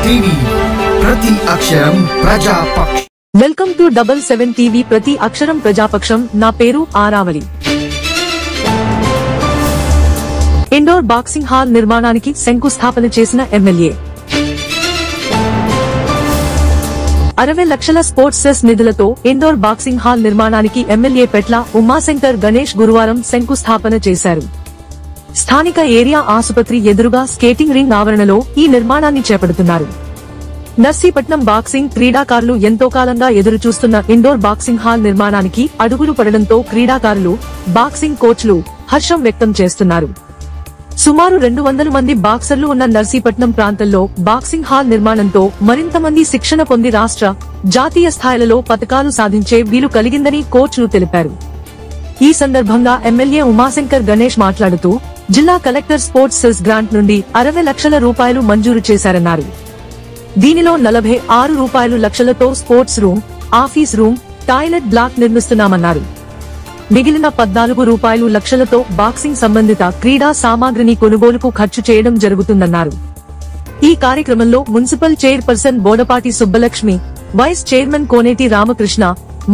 TV प्रति अक्षरम प्रजापक्ष। Welcome to 77 TV ప్రతి అక్షరం ప్రజాపక్షం. నా పేరు ఆరావళి. ఇండోర్ బాక్సింగ్ హాల్ నిర్మాణానికి శంకుస్థాపన చేసిన ఎమ్మెల్యే. 60 లక్షల స్పోర్ట్స్ సెస్ నిధులతో ఇండోర్ బాక్సింగ్ హాల్ నిర్మాణానికి ఎమ్మెల్యే పెట్ల ఉమాశంకర్ గణేష్ గురువారం శంకుస్థాపన చేశారు. స్థానిక ఏరియా ఆసుపత్రి ఎదురుగా స్కేటింగ్ రింగ్ ఆవరణలో ఈ నిర్మాణాన్ని చేపడుతున్నారు. నర్సీపట్నం బాక్సింగ్ క్రీడాకారులు ఎంతో కాలంగా ఎదురుచూస్తున్న ఇండోర్ బాక్సింగ్ హాల్ నిర్మాణానికి అడుగులు పడడంతో క్రీడాకారులు, బాక్సింగ్ కోచ్లు హర్షం వ్యక్తం చేస్తున్నారు. సుమారు 200 మంది బాక్సర్లు ఉన్న నర్సీపట్నం ప్రాంతంలో బాక్సింగ్ హాల్ నిర్మాణంతో మరింత మంది శిక్షణ పొంది రాష్ట్ర, జాతీయ స్థాయిలలో పతకాలు సాధించే వీలు కలిగిందని కోచ్లు తెలిపారు. ఈ సందర్భంగా ఎమ్మెల్యే ఉమాశంకర్ గణేష్ మాట్లాడుతూ, జిల్లా కలెక్టర్ స్పోర్ట్స్ సెస్ గ్రాంట్ నుండి 60 లక్షల రూపాయలు మంజూరు చేశారన్నారు. దీనిలో 46 లక్షలతో sports room, office room, toilet block నిర్మిస్తున్నామన్నారు. మిగిలిన 14 లక్షలతో బాక్సింగ్ సంబంధిత క్రీడా సామాగ్రిని కొనుగోలుకు ఖర్చు చేయడం జరుగుతుందన్నారు. ఈ కార్యక్రమంలో municipal chairperson Bodapati Subbalakshmi, vice chairman Koneti Ramakrishna,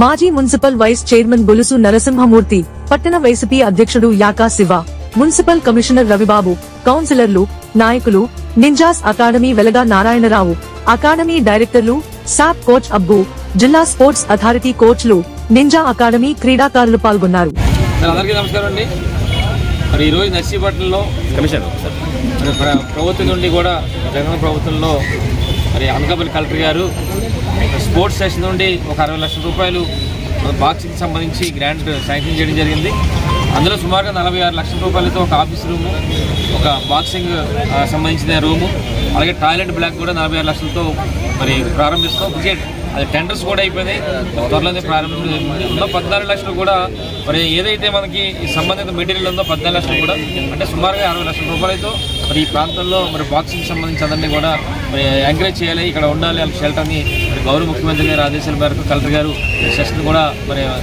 మాజీ municipal vice chairman Golusu Narasimhamurthy, పట్టణ వైసీపీ అధ్యక్షుడు యాకా శివ, మున్సిపల్ కమిషనర్ రవిబాబు, కౌన్సిలర్లు, నాయకులు, ninjas academy Velaga Narayanarao, academy డైరెక్టర్లు, సాప్ కోచ్ అబ్బు, జిల్లా స్పోర్ట్స్ అథారిటీ కోచ్లు, నింజా అకాడమీ క్రీడాకారులు పాల్గొన్నారు. ఈ రోజు నర్సీపట్నంలో ప్రభుత్వం నుండి కూడా జగన్ ప్రభుత్వంలో అనకాపల్లి కలెక్టర్ గారు స్పోర్ట్స్ సెషన్ నుండి ఒక 60 లక్షల రూపాయలు బాక్సింగ్ సంబంధించి గ్రాంట్ శాంక్షన్ చేయడం జరిగింది. అందులో సుమారుగా 46 లక్షల రూపాయలతో ఒక ఆఫీస్ రూము, ఒక బాక్సింగ్ సంబంధించిన రూము, అలాగే టాయిలెట్ బ్లాక్ కూడా 46 లక్షలతో ప్రారంభిస్తాం. అది టెండర్స్ కూడా అయిపోయినాయి, త్వరలోనే ప్రారంభించడం. 14 లక్షలు కూడా ఏదైతే మనకి సంబంధిత మెటీరియల్ ఉందో 14 లక్షలు కూడా, అంటే సుమారుగా 60 లక్షల రూపాయలతో ఈ ప్రాంతంలో బాక్సింగ్ సంబంధించి అందరినీ కూడా ఎంకరేజ్ చేయాలి, ఇక్కడ ఉండాలి అనే షెల్టర్ని గౌరవ ముఖ్యమంత్రి గారి ఆదేశాల మేరకు కలెక్టర్ గారు సెషన్ కూడా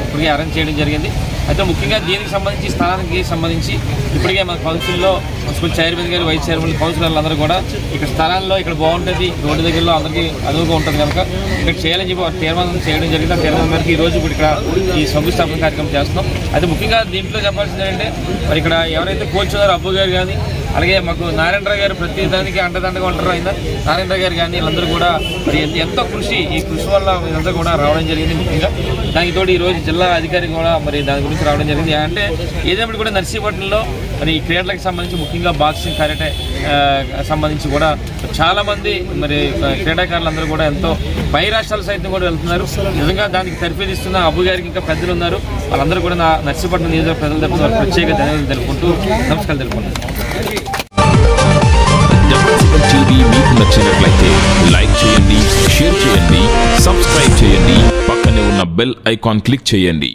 ఇప్పటికే అరేంజ్ చేయడం జరిగింది. అయితే ముఖ్యంగా దీనికి సంబంధించి స్థలానికి సంబంధించి ఇప్పటికే మన కౌన్సిల్లో మున్సిపల్ చైర్మన్ గారు, వైస్ చైర్మన్, కౌన్సిలర్లు అందరూ కూడా ఇక్కడ స్థలాల్లో ఇక్కడ బాగుంటుంది, రోడ్డు దగ్గరలో అందరికీ అనువుగా ఉంటుంది కనుక ఇక్కడ చేయాలని చెప్పి తీర్మానం చేయడం జరిగింది. ఆ తీర్మానం మేరకు ఈ రోజు ఇక్కడ ఈ శంకుస్థాపన కార్యక్రమం చేస్తున్నాం. అయితే ముఖ్యంగా దీంట్లో చెప్పాల్సింది ఏంటంటే ఇక్కడ ఎవరైతే కోచ్ ఉన్నారో అబ్బు గారు కానీ, అలాగే మాకు నారాయణరావు గారు ప్రతి దానికి అండదండగా ఉంటారు. అయినా నారాయణరావు గారు కానీ వీళ్ళందరూ కూడా ఎంతో కృషి, ఈ కృషి వల్ల వీళ్ళందరూ కూడా రావడం జరిగింది. ముఖ్యంగా దానికి తోడు ఈరోజు జిల్లా అధికారి కూడా దాని గురించి రావడం జరిగింది. అంటే ఏదేమిటి కూడా నర్సీపట్నంలో ఈ క్రీడలకు సంబంధించి ముఖ్యంగా బాక్సింగ్, కరాటే సంబంధించి కూడా చాలామంది క్రీడాకారులందరూ కూడా ఎంతో పై రాష్ట్రాల సైతం కూడా వెళ్తున్నారు. నిజంగా దానికి తర్ఫీదిస్తున్న అబ్బు గారికి ఇంకా పెద్దలు ఉన్నారు. వాళ్ళందరూ కూడా నా నర్సీపట్నం నియోజకవర్గ ప్రజల తరఫున ప్రత్యేక ధన్యవాదాలు తెలుపుకుంటూ నమస్కారం తెలుపుకుంటున్నాను. టీవీ మీకు నచ్చినట్లయితే లైక్ చేయండి, షేర్ చేయండి, సబ్స్క్రైబ్ చేయండి, పక్కనే ఉన్న బెల్ ఐకాన్ క్లిక్ చేయండి.